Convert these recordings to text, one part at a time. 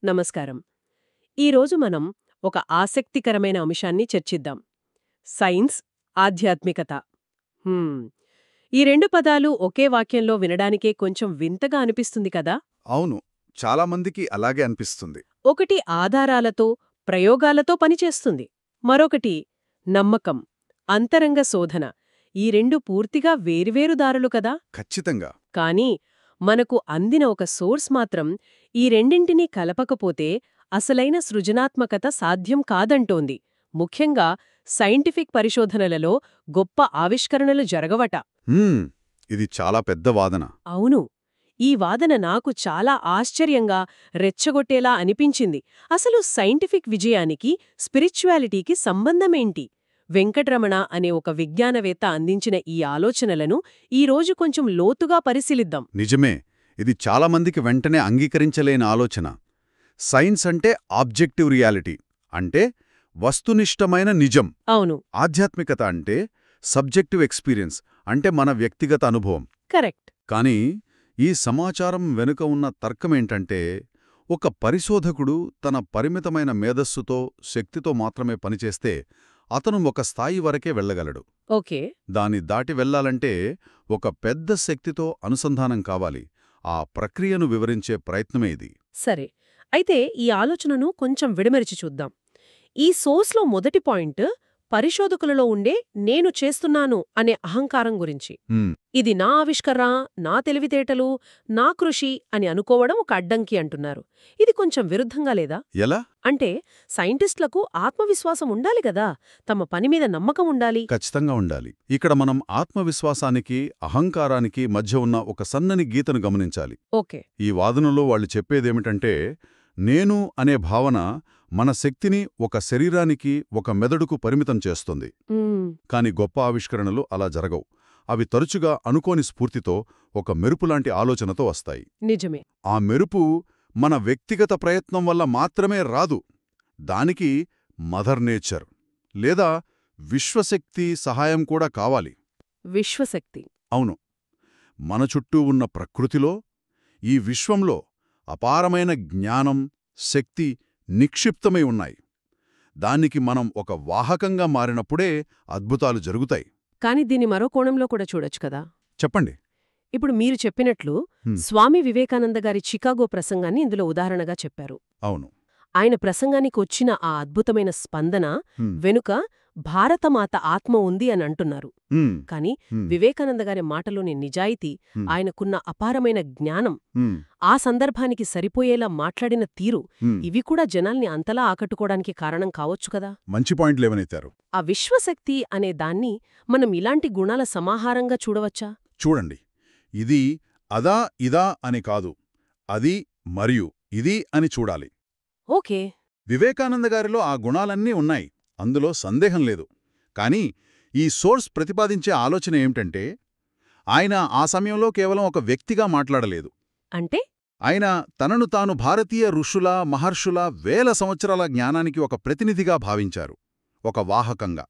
నమస్కారం. ఈరోజు మనం ఒక ఆసక్తికరమైన అంశాన్ని చర్చిద్దాం. సైన్స్, ఆధ్యాత్మికత. హ్మ్. ఈ రెండు పదాలు ఒకే వాక్యంలో వినడానికే కొంచెం వింతగా అనిపిస్తుంది కదా? అవును, చాలామందికి అలాగే అనిపిస్తుంది. ఒకటి ఆధారాలతో, ప్రయోగాలతో పనిచేస్తుంది. మరొకటి నమ్మకం, అంతరంగ శోధన. ఈ రెండు పూర్తిగా వేర్వేరు దారులు కదా? ఖచ్చితంగా. కానీ మనకు అందిన ఒక సోర్స్ మాత్రం ఈ రెండింటినీ కలపకపోతే అసలైన సృజనాత్మకత సాధ్యం కాదంటోంది. ముఖ్యంగా సైంటిఫిక్ పరిశోధనలలో గొప్ప ఆవిష్కరణలు జరగవట. హ్మ్, ఇది చాలా పెద్ద వాదన. అవును. ఈ వాదన నాకు చాలా ఆశ్చర్యంగా, రెచ్చగొట్టేలా అనిపించింది. అసలు సైంటిఫిక్ విజయానికి, స్పిరిచ్యువాలిటీకి సంబంధమేంటి? వెంకట్రమణ అనే ఒక విజ్ఞానవేత్త అందించిన ఈ ఆలోచనలను ఈరోజు కొంచెం లోతుగా పరిశీలిద్దాం. నిజమే, ఇది చాలామందికి వెంటనే అంగీకరించలేని ఆలోచన. సైన్స్ అంటే ఆబ్జెక్టివ్ రియాలిటీ, అంటే వస్తునిష్టమైన నిజం. అవును. ఆధ్యాత్మికత అంటే సబ్జెక్టివ్ ఎక్స్పీరియన్స్, అంటే మన వ్యక్తిగత అనుభవం. కరెక్ట్. కానీ ఈ సమాచారం వెనుక ఉన్న తర్కమేంటంటే, ఒక పరిశోధకుడు తన పరిమితమైన మేధస్సుతో, శక్తితో మాత్రమే పనిచేస్తే అతను ఒక స్థాయి వరకే వెళ్ళగలడు. ఓకే. దాన్ని దాటి వెళ్లాలంటే ఒక పెద్ద శక్తితో అనుసంధానం కావాలి. ఆ ప్రక్రియను వివరించే ప్రయత్నమే ఇది. సరే. అయితే ఈ ఆలోచనను కొంచెం విడమరిచి చూద్దాం. ఈ సోర్స్లో మొదటి పాయింట్ పరిశోధకులలో ఉండే నేను చేస్తున్నాను అనే అహంకారం గురించి. హ్మ్, ఇది నా ఆవిష్కరణ, నా తెలివితేటలు, నా కృషి అని అనుకోవడం ఒక అడ్డంకి అంటున్నారు. ఇది కొంచెం విరుద్ధంగా లేదా? ఎలా? అంటే సైంటిస్టులకు ఆత్మవిశ్వాసం ఉండాలి కదా, తమ పని మీద నమ్మకం ఉండాలి. ఖచ్చితంగా ఉండాలి. ఇక్కడ మనం ఆత్మవిశ్వాసానికి, అహంకారానికి మధ్య ఉన్న ఒక సన్నని గీతను గమనించాలి. ఓకే. ఈ వాదనలో వాళ్ళు చెప్పేదేమిటంటే, నేను అనే భావన మన శక్తిని ఒక శరీరానికి, ఒక మెదడుకు పరిమితం చేస్తుంది. మ్మ్. కాని గొప్ప ఆవిష్కరణలు అలా జరగవు. అవి తరచుగా అనుకోని స్ఫూర్తితో, ఒక మెరుపులాంటి ఆలోచనతో వస్తాయి. నిజమే. ఆ మెరుపు మన వ్యక్తిగత ప్రయత్నం వల్ల మాత్రమే రాదు. దానికి మదర్ నేచర్ లేదా విశ్వశక్తి సహాయం కూడా కావాలి. విశ్వశక్తి. అవును, మన చుట్టూ ఉన్న ప్రకృతిలో, ఈ విశ్వంలో అపారమైన జ్ఞానం, శక్తి నిక్షిప్తమై ఉన్నాయి. దానికి మనం ఒక వాహకంగా మారినప్పుడే అద్భుతాలు జరుగుతాయి. కాని దీన్ని మరో కోణంలో కూడా చూడొచ్చు కదా. చెప్పండి. ఇప్పుడు మీరు చెప్పినట్లు హ్మ్. స్వామి వివేకానంద గారి చికాగో ప్రసంగాన్ని ఇందులో ఉదాహరణగా చెప్పారు. అవును. ఆయన ప్రసంగానికి వచ్చిన ఆ అద్భుతమైన స్పందన హ్మ్. వెనుక భారతమాత ఆత్మ ఉంది అని అంటున్నారు. హ్మ్. కాని హ్మ్. వివేకానంద గారి మాటలోని నిజాయితీ, హ్మ్. ఆయనకున్న అపారమైన జ్ఞానం, హ్మ్. ఆ సందర్భానికి సరిపోయేలా మాట్లాడిన తీరు, హ్మ్. ఇవి కూడా జనాల్ని అంతలా ఆకట్టుకోవడానికి కారణం కావచ్చు కదా. మంచి పాయింట్ లేవనెత్తారు. ఆ విశ్వశక్తి అనే దాన్ని మనం ఇలాంటి గుణాల సమాహారంగా చూడవచ్చా? చూడండి, ఇది అదా ఇదా అని కాదు, అది మరియు ఇది అని చూడాలి. ఓకే. వివేకానంద గారిలో ఆ గుణాలన్నీ ఉన్నాయి, అందులో సందేహం లేదు. కానీ ఈ సోర్స్ ప్రతిపాదించే ఆలోచన ఏమిటంటే, ఆయన ఆ సమయంలో కేవలం ఒక వ్యక్తిగా మాట్లాడలేదు. అంటే ఆయన తనను తాను భారతీయ ఋషుల, మహర్షుల వేల సంవత్సరాల జ్ఞానానికి ఒక ప్రతినిధిగా భావించారు, ఒక వాహకంగా.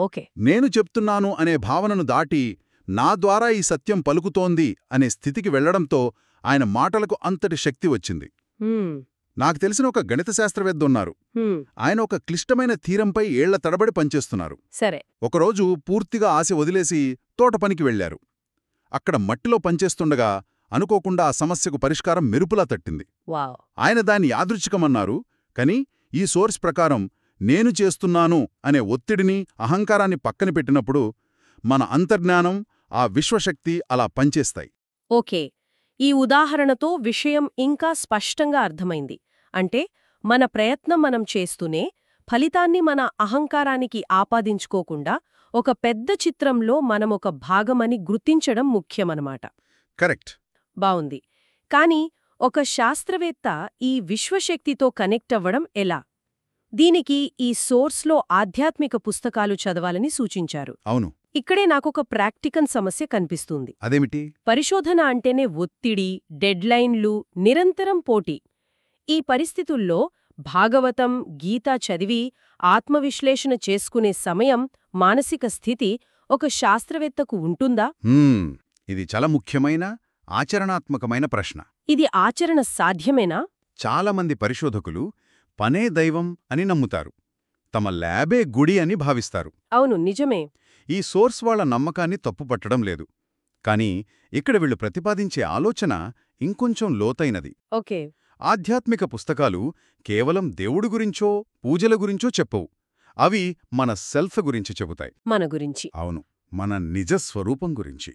ఓకే. నేను చెప్తున్నాను అనే భావనను దాటి, నా ద్వారా ఈ సత్యం పలుకుతోంది అనే స్థితికి వెళ్లడంతో ఆయన మాటలకు అంతటి శక్తి వచ్చింది. హ్మ్. నాకు తెలిసిన ఒక గణిత శాస్త్రవేత్త ఉన్నారు. హ్మ్. ఆయన ఒక క్లిష్టమైన థీరంపై ఏళ్ల తరబడి పనిచేస్తున్నారు. సరే. ఒకరోజు పూర్తిగా ఆశ వదిలేసి తోట పనికి వెళ్లారు. అక్కడ మట్టిలో పనిచేస్తుండగా అనుకోకుండా ఆ సమస్యకు పరిష్కారం మెరుపులా తట్టింది. వావ్. ఆయన దాన్ని యాదృచ్ఛికమన్నారు. కాని ఈ సోర్స్ ప్రకారం నేను చేస్తున్నాను అనే ఒత్తిడిని, అహంకారాన్ని పక్కన పెట్టినప్పుడు మన అంతర్జ్ఞానం, ఆ విశ్వశక్తి అలా పనిచేస్తాయి. ఓకే. ఈ ఉదాహరణతో విషయం ఇంకా స్పష్టంగా అర్థమైంది. అంటే మన ప్రయత్నం మనం చేస్తూనే ఫలితాన్ని మన అహంకారానికి ఆపాదించుకోకుండా ఒక పెద్ద చిత్రంలో మనమొక భాగమని గుర్తించడం ముఖ్యమనమాట. కరెక్ట్. బావుంది. కాని ఒక శాస్త్రవేత్త ఈ విశ్వశక్తితో కనెక్ట్ అవ్వడం ఎలా? దీనికి ఈ సోర్స్లో ఆధ్యాత్మిక పుస్తకాలు చదవాలని సూచించారు. అవును. ఇక్కడే నాకొక ప్రాక్టికల్ సమస్య కనిపిస్తుంది. అదేమిటి? పరిశోధన అంటేనే ఒత్తిడి, డెడ్లైన్లు, నిరంతరం పోటీ. ఈ పరిస్థితుల్లో భాగవతం, గీత చదివి ఆత్మవిశ్లేషణ చేసుకునే సమయం, మానసిక స్థితి ఒక శాస్త్రవేత్తకు ఉంటుందా? ఇది చాలా ముఖ్యమైన, ఆచరణాత్మకమైన ప్రశ్న. ఇది ఆచరణ సాధ్యమేనా? చాలామంది పరిశోధకులు పనే దైవం అని నమ్ముతారు. తమ ల్యాబే గుడి అని భావిస్తారు. అవును, నిజమే. ఈ సోర్స్ వాళ్ళ నమ్మకాన్ని తప్పుపట్టడం లేదు. కానీ ఇక్కడ వీళ్ళు ప్రతిపాదించే ఆలోచన ఇంకొంచెం లోతైనది. ఓకే. ఆధ్యాత్మిక పుస్తకాలు కేవలం దేవుడు గురించో పూజల గురించో చెప్పవు. అవి మన సెల్ఫ్ గురించి చెబుతాయి. మన గురించి. అవును, మన నిజ స్వరూపం గురించి.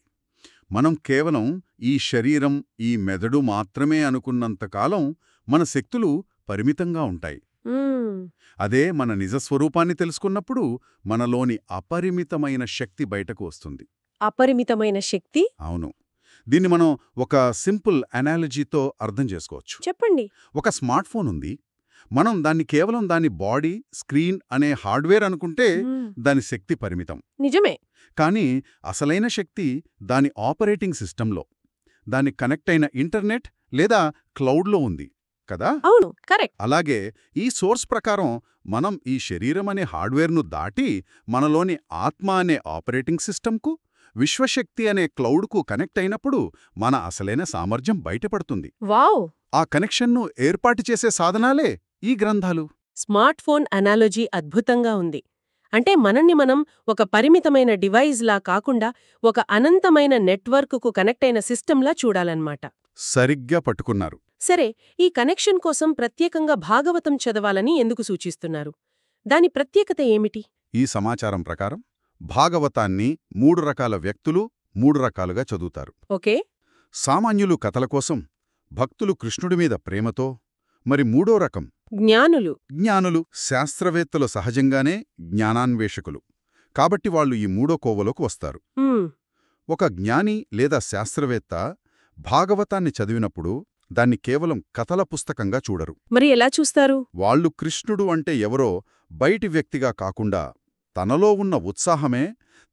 మనం కేవలం ఈ శరీరం, ఈ మెదడు మాత్రమే అనుకున్నంతకాలం మన శక్తులు పరిమితంగా ఉంటాయి. మ్మ్. అదే మన నిజస్వరూపాన్ని తెలుసుకున్నప్పుడు మనలోని అపరిమితమైన శక్తి బయటకు వస్తుంది. అపరిమితమైన శక్తి. అవును, దీన్ని మనం ఒక సింపుల్ అనాలజీతో అర్థం చేసుకోవచ్చు. చెప్పండి. ఒక స్మార్ట్ ఫోన్ ఉంది. మనం దాన్ని కేవలం దాని బాడీ, స్క్రీన్ అనే హార్డ్వేర్ అనుకుంటే మ్మ్. దాని శక్తి పరిమితం. నిజమే. కానీ అసలైన శక్తి దాని ఆపరేటింగ్ సిస్టంలో, దాని కనెక్ట్ అయిన ఇంటర్నెట్ లేదా క్లౌడ్లో ఉంది కదా. అవును, కరెక్ట్. అలాగే ఈ సోర్స్ ప్రకారం మనం ఈ శరీరం అనే హార్డ్వేర్ను దాటి మనలోని ఆత్మ అనే ఆపరేటింగ్ సిస్టంకు, విశ్వశక్తి అనే క్లౌడ్కు కనెక్ట్ అయినప్పుడు మన అసలైన సామర్థ్యం బయటపడుతుంది. వావ్. ఆ కనెక్షన్ను ఏర్పాటు చేసే సాధనాలే ఈ గ్రంథాలు. స్మార్ట్ ఫోన్ అనాలజీ అద్భుతంగా ఉంది. అంటే మనల్ని మనం ఒక పరిమితమైన డివైజ్లా కాకుండా ఒక అనంతమైన నెట్వర్క్కు కనెక్ట్ అయిన సిస్టంలా చూడాలన్నమాట. సరిగ్గా పట్టుకున్నారు. సరే, ఈ కనెక్షన్ కోసం ప్రత్యేకంగా భాగవతం చదవాలని ఎందుకు సూచిస్తున్నారు? దాని ప్రత్యేకత ఏమిటి? ఈ సమాచారం ప్రకారం భాగవతాన్ని 3 రకాల వ్యక్తులు 3 రకాలుగా చదువుతారు. ఓకే. సామాన్యులు కథల కోసం, భక్తులు కృష్ణుడి మీద ప్రేమతో, మరి 3వ రకం జ్ఞానులు. జ్ఞానులు. శాస్త్రవేత్తలు సహజంగానే జ్ఞానాన్వేషకులు. కాబట్టి వాళ్ళు ఈ 3వ కోవలోకి వస్తారు. మ్మ్. ఒక జ్ఞాని లేదా శాస్త్రవేత్త భాగవతాన్ని చదివినప్పుడు దాన్ని కేవలం కథల పుస్తకంగా చూడరు. మరి ఎలా చూస్తారు? వాళ్ళు కృష్ణుడు అంటే ఎవరో బయటి వ్యక్తిగా కాకుండా తనలో ఉన్న ఉత్సాహమే,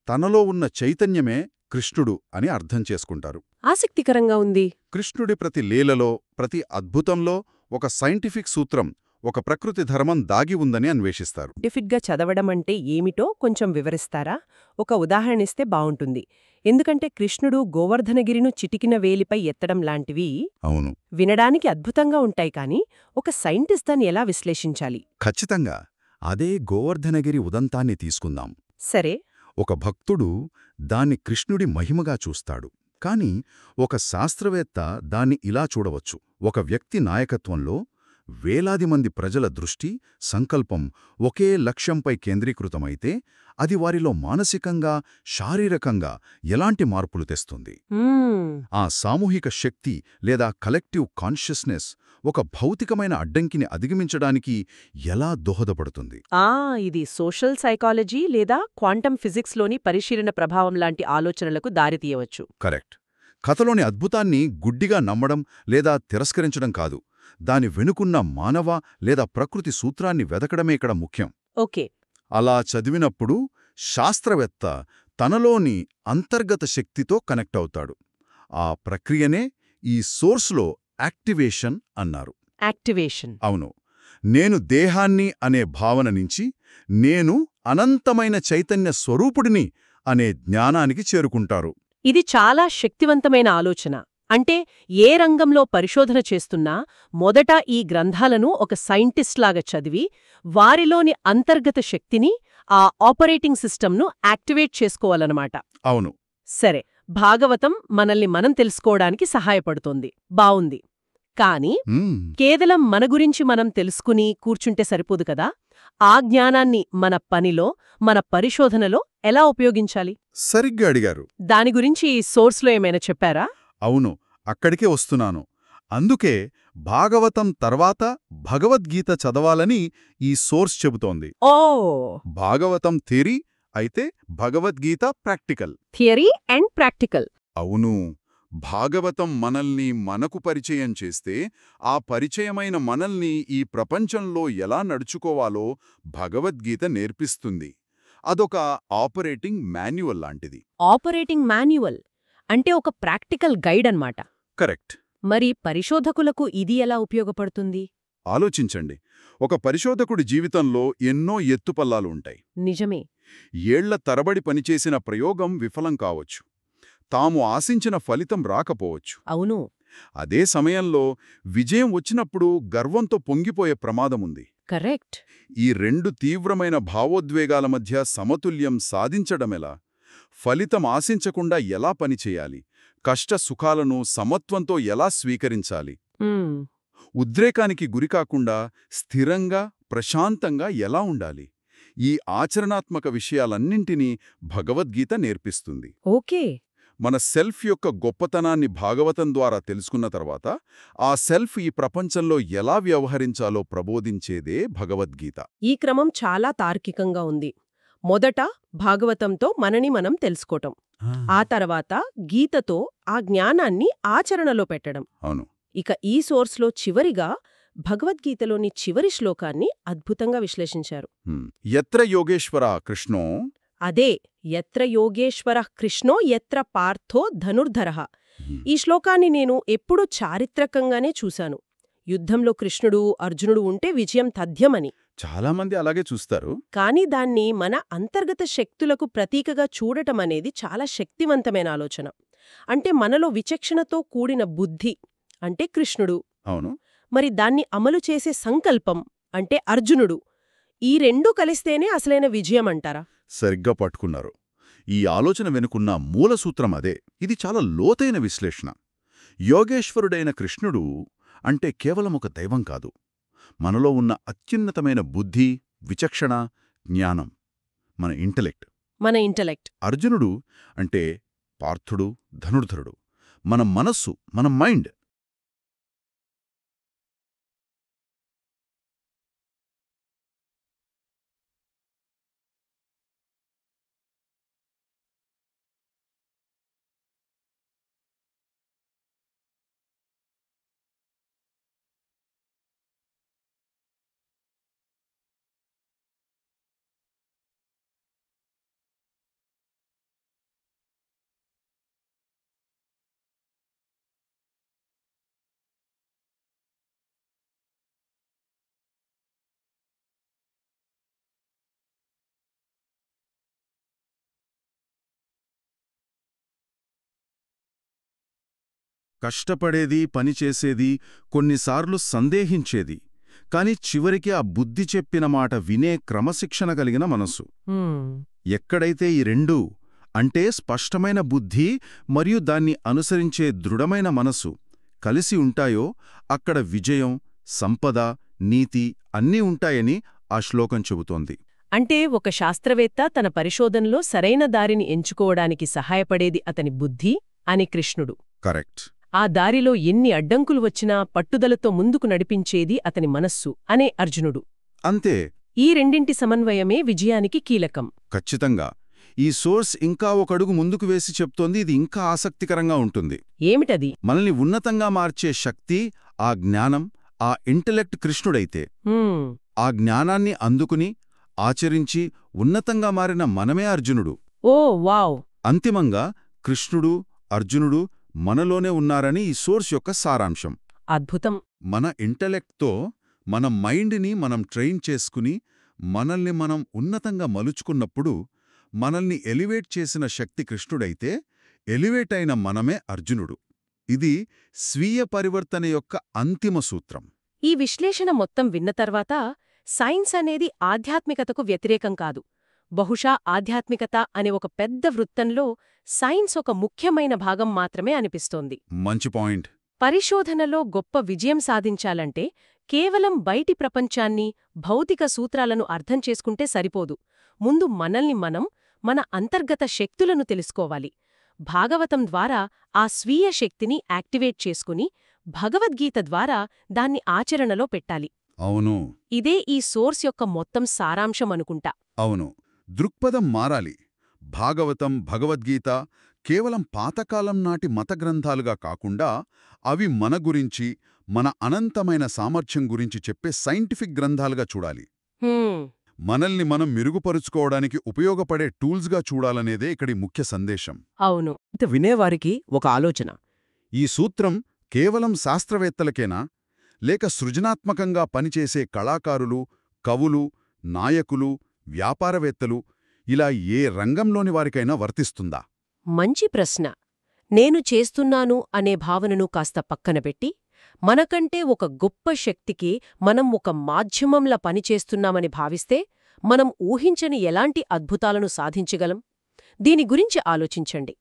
తనలో ఉన్న చైతన్యమే కృష్ణుడు అని అర్థం చేసుకుంటారు. ఆసక్తికరంగా ఉంది. కృష్ణుడి ప్రతి లీలలో, ప్రతి అద్భుతంలో ఒక సైంటిఫిక్ సూత్రం, ఒక ప్రకృతి ధర్మం దాగి ఉందని అన్వేషిస్తారు. సైంటిఫిక్గా చదవడం అంటే ఏమిటో కొంచెం వివరిస్తారా? ఒక ఉదాహరణిస్తే బావుంటుంది. ఎందుకంటే కృష్ణుడు గోవర్ధనగిరిను చిటికిన వేలిపై ఎత్తడం లాంటివి అవును, వినడానికి అద్భుతంగా ఉంటాయి, కానీ ఒక సైంటిస్ట్ దాన్ని ఎలా విశ్లేషించాలి? ఖచ్చితంగా. అదే గోవర్ధనగిరి ఉదంతాన్ని తీసుకుందాం. సరే. ఒక భక్తుడు దాన్ని కృష్ణుడి మహిమగా చూస్తాడు. కాని ఒక శాస్త్రవేత్త దాన్ని ఇలా చూడవచ్చు: ఒక వ్యక్తి నాయకత్వంలో వేలాది మంది ప్రజల దృష్టి, సంకల్పం ఒకే లక్ష్యంపై కేంద్రీకృతమైతే అది వారిలో మానసికంగా, శారీరకంగా ఎలాంటి మార్పులు తెస్తుంది? మ్మ్. ఆ సామూహిక శక్తి లేదా కలెక్టివ్ కాన్షియస్నెస్ ఒక భౌతికమైన అడ్డంకిని అధిగమించడానికి ఎలా దోహదపడుతుంది? ఇది సోషల్ సైకాలజీ లేదా క్వాంటం ఫిజిక్స్లోని పరిశీలన ప్రభావం లాంటి ఆలోచనలకు దారితీయవచ్చు. కరెక్ట్. కథలోని అద్భుతాన్ని గుడ్డిగా నమ్మడం లేదా తిరస్కరించడం కాదు, దాని వెనుకున్న మానవ లేదా ప్రకృతి సూత్రాన్ని వెదకడమే ఇక్కడ ముఖ్యం. ఓకే. అలా చదివినప్పుడు శాస్త్రవేత్త తనలోని అంతర్గత శక్తితో కనెక్ట్ అవుతాడు. ఆ ప్రక్రియనే ఈ సోర్స్లో యాక్టివేషన్ అన్నారు. యాక్టివేషన్. అవును. నేను దేహాన్ని అనే భావన నుంచి నేను అనంతమైన చైతన్య స్వరూపుడిని అనే జ్ఞానానికి చేరుకుంటారు. ఇది చాలా శక్తివంతమైన ఆలోచన. అంటే ఏ రంగంలో పరిశోధన చేస్తున్నా మొదట ఈ గ్రంథాలను ఒక సైంటిస్ట్లాగా చదివి వారిలోని అంతర్గత శక్తిని, ఆ ఆపరేటింగ్ సిస్టమ్ను యాక్టివేట్ చేసుకోవాలన్నమాట. అవును. సరే, భాగవతం మనల్ని మనం తెలుసుకోవడానికి సహాయపడుతోంది. బావుంది. కాని కేవలం మన గురించి మనం తెలుసుకుని కూర్చుంటే సరిపోదు కదా. ఆ జ్ఞానాన్ని మన పనిలో, మన పరిశోధనలో ఎలా ఉపయోగించాలి? సరిగ్గా అడిగారు. దాని గురించి ఈ సోర్స్లో ఏమైనా చెప్పారా? అవును, అక్కడికే వస్తున్నాను. అందుకే భాగవతం తర్వాత భగవద్గీత చదవాలని ఈ సోర్స్ చెబుతోంది. ఓ. భాగవతం థియరీ అయితే Bhagavad Gita practical. Theory and practical. అవును. భాగవతం మనల్ని మనకు పరిచయం చేస్తే ఆ పరిచయమైన మనల్ని ఈ ప్రపంచంలో ఎలా నడుచుకోవాలో భగవద్గీత నేర్పిస్తుంది. అదొక ఆపరేటింగ్ మాన్యువల్ లాంటిది. ఆపరేటింగ్ మాన్యువల్ అంటే ఒక ప్రాక్టికల్ గైడ్ అన్నమాట. కరెక్ట్. మరి పరిశోధకులకు ఇది ఎలా ఉపయోగపడుతుంది? ఆలోచించండి. ఒక పరిశోధకుడి జీవితంలో ఎన్నో ఎత్తుపల్లాలు ఉంటాయి. నిజమే. ఏళ్ల తరబడి పనిచేసిన ప్రయోగం విఫలం కావచ్చు. తాము ఆశించిన ఫలితం రాకపోవచ్చు. అవును. అదే సమయంలో విజయం వచ్చినప్పుడు గర్వంతో పొంగిపోయే ప్రమాదముంది. కరెక్ట్. ఈ రెండు తీవ్రమైన భావోద్వేగాల మధ్య సమతుల్యం సాధించడమెలా? ఫలితం ఆశించకుండా ఎలా పనిచేయాలి? కష్ట సుఖాలను సమత్వంతో ఎలా స్వీకరించాలి? మ్మ్. ఉద్రేకానికి గురికాకుండా స్థిరంగా, ప్రశాంతంగా ఎలా ఉండాలి? ఈ ఆచరణాత్మక విషయాలన్నింటినీ భగవద్గీత నేర్పిస్తుంది. ఓకే. మన సెల్ఫ్ యొక్క గొప్పతనాన్ని భాగవతం ద్వారా తెలుసుకున్న తర్వాత ఆ సెల్ఫ్ ఈ ప్రపంచంలో ఎలా వ్యవహరించాలో ప్రబోధించేదే భగవద్గీత. ఈ క్రమం చాలా తార్కికంగా ఉంది. మొదట భాగవతంతో మనని మనం తెలుసుకోవటం, ఆ తర్వాత గీతతో ఆ జ్ఞానాన్ని ఆచరణలో పెట్టడం. అవును. ఇక ఈ సోర్స్లో చివరిగా భగవద్గీతలోని చివరి శ్లోకాన్ని అద్భుతంగా విశ్లేషించారు. ఎత్ర యోగేశ్వర కృష్ణో. అదే, ఎత్ర యోగేశ్వరః కృష్ణో ఎత్ర పార్థో ధనుర్ధరః. ఈ శ్లోకాన్ని నేను ఎప్పుడూ చారిత్రకంగానే చూశాను. యుద్ధంలో కృష్ణుడు, అర్జునుడు ఉంటే విజయం తథ్యమని. చాలామంది అలాగే చూస్తారు. కాని దాన్ని మన అంతర్గత శక్తులకు ప్రతీకగా చూడటమనేది చాలా శక్తివంతమైన ఆలోచన. అంటే మనలో విచక్షణతో కూడిన బుద్ధి అంటే కృష్ణుడు, అవును. మరి దాన్ని అమలు చేసే సంకల్పం అంటే అర్జునుడు, ఈ రెండూ కలిస్తేనే అసలైన విజయం అంటారా? సరిగ్గా పట్టుకున్నారు. ఈ ఆలోచన వెనుకున్న మూలసూత్రం అదే. ఇది చాలా లోతైన విశ్లేషణ. యోగేశ్వరుడైన కృష్ణుడు అంటే కేవలం ఒక దైవం కాదు. మనలో ఉన్న అత్యున్నతమైన బుద్ధి, విచక్షణ, జ్ఞానం, మన ఇంటెలెక్ట్. అర్జునుడు అంటే పార్థుడు, ధనుర్ధరుడు, మన మనస్సు, మన మైండ్. కష్టపడేది, పనిచేసేది, కొన్నిసార్లు సందేహించేది, కాని చివరికి ఆ బుద్ధి చెప్పిన మాట వినే క్రమశిక్షణ కలిగిన మనసు. ఎక్కడైతే ఈ రెండూ అంటే స్పష్టమైన బుద్ధి మరియు దాన్ని అనుసరించే దృఢమైన మనసు కలిసి ఉంటాయో అక్కడ విజయం, సంపద, నీతి అన్నీ ఉంటాయని ఆ శ్లోకం చెబుతోంది. అంటే ఒక శాస్త్రవేత్త తన పరిశోధనలో సరైన దారిని ఎంచుకోవడానికి సహాయపడేది అతని బుద్ధి అని కృష్ణుడు. కరెక్ట్. ఆ దారిలో ఎన్ని అడ్డంకులు వచ్చినా పట్టుదలతో ముందుకు నడిపించేది అతని మనస్సు అనే అర్జునుడు. అంతే. ఈ రెండింటి సమన్వయమే విజయానికి కీలకం. ఖచ్చితంగా. ఈ సోర్స్ ఇంకా ఒక అడుగు ముందుకు వేసి చెప్తోంది. ఇది ఇంకా ఆసక్తికరంగా ఉంటుంది. ఏమిటది? మనల్ని ఉన్నతంగా మార్చే శక్తి, ఆ జ్ఞానం, ఆ ఇంటెలెక్ట్ కృష్ణుడైతే ఆ జ్ఞానాన్ని అందుకుని ఆచరించి ఉన్నతంగా మారిన మనమే అర్జునుడు. ఓ వావ్! అంతిమంగా కృష్ణుడు, అర్జునుడు మనలోనే ఉన్నారని ఈ సోర్స్ యొక్క సారాంశం. అద్భుతం. మన ఇంటెలెక్ట్తో మన మైండ్ని మనం ట్రైన్ చేసుకుని మనల్ని మనం ఉన్నతంగా మలుచుకున్నప్పుడు మనల్ని ఎలివేట్ చేసిన శక్తి కృష్ణుడైతే ఎలివేట్ అయిన మనమే అర్జునుడు. ఇది స్వీయ పరివర్తన యొక్క అంతిమ సూత్రం. ఈ విశ్లేషణ మొత్తం విన్న తర్వాత సైన్స్ అనేది ఆధ్యాత్మికతకు వ్యతిరేకం కాదు. బహుశా ఆధ్యాత్మికత అనే ఒక పెద్ద వృత్తంలో సైన్స్ ఒక ముఖ్యమైన భాగం మాత్రమే అనిపిస్తోంది. మంచి పాయింట్. పరిశోధనలో గొప్ప విజయం సాధించాలంటే కేవలం బయటి ప్రపంచాన్ని, భౌతిక సూత్రాలను అర్థం చేసుకుంటే సరిపోదు. ముందు మనల్ని మనం, మన అంతర్గత శక్తులను తెలుసుకోవాలి. భాగవతం ద్వారా ఆ స్వీయ శక్తిని యాక్టివేట్ చేసుకుని భగవద్గీత ద్వారా దాన్ని ఆచరణలో పెట్టాలి. అవును. ఇదే ఈ సోర్స్ యొక్క మొత్తం సారాంశం అనుకుంటా. అవును. దృక్పథం మారాలి. భాగవతం, భగవద్గీత కేవలం పాతకాలం నాటి మత గ్రంథాలుగా కాకుండా అవి మన గురించి, మన అనంతమైన సామర్థ్యం గురించి చెప్పే సైంటిఫిక్ గ్రంథాలుగా చూడాలి. మనల్ని మనం మెరుగుపరుచుకోవడానికి ఉపయోగపడే టూల్స్గా చూడాలనేదే ఇక్కడి ముఖ్య సందేశం. అవును. వినేవారికి ఒక ఆలోచన. ఈ సూత్రం కేవలం శాస్త్రవేత్తలకేనా, లేక సృజనాత్మకంగా పనిచేసే కళాకారులు, కవులు, నాయకులు, వ్యాపారవేత్తలు ఇలా ఏ రంగంలోని వారికైనా వర్తిస్తుందా? మంచి ప్రశ్న. నేను చేస్తున్నాను అనే భావనను కాస్త పక్కనపెట్టి, మనకంటే ఒక గొప్ప శక్తికి మనం ఒక మాధ్యమంలా పనిచేస్తున్నామని భావిస్తే, మనం ఊహించని ఎలాంటి అద్భుతాలను సాధించగలం? దీని గురించి ఆలోచించండి.